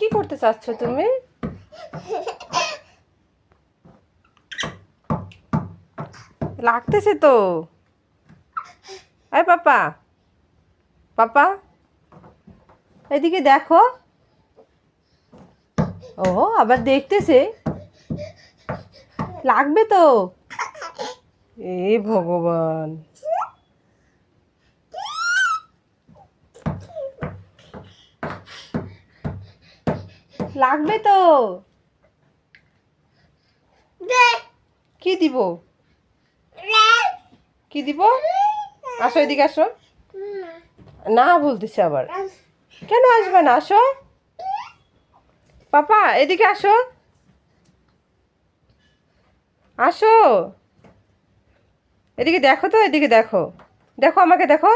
কি করতে চাচ্ছ তুমি? লাগতেছে তো। এই পাপা, পাপা এদিকে দেখো। ও আবার দেখতেছে, লাগবে তো। এ ভগবান, লাগবে তো। কি দিব? কি দিব? আসো এদিকে আসো। না বলতেছে আবার। কেন আসবে না? আসো পাপা, এদিকে আসো। আসো এদিকে দেখো তো, এদিকে দেখো। দেখো আমাকে দেখো।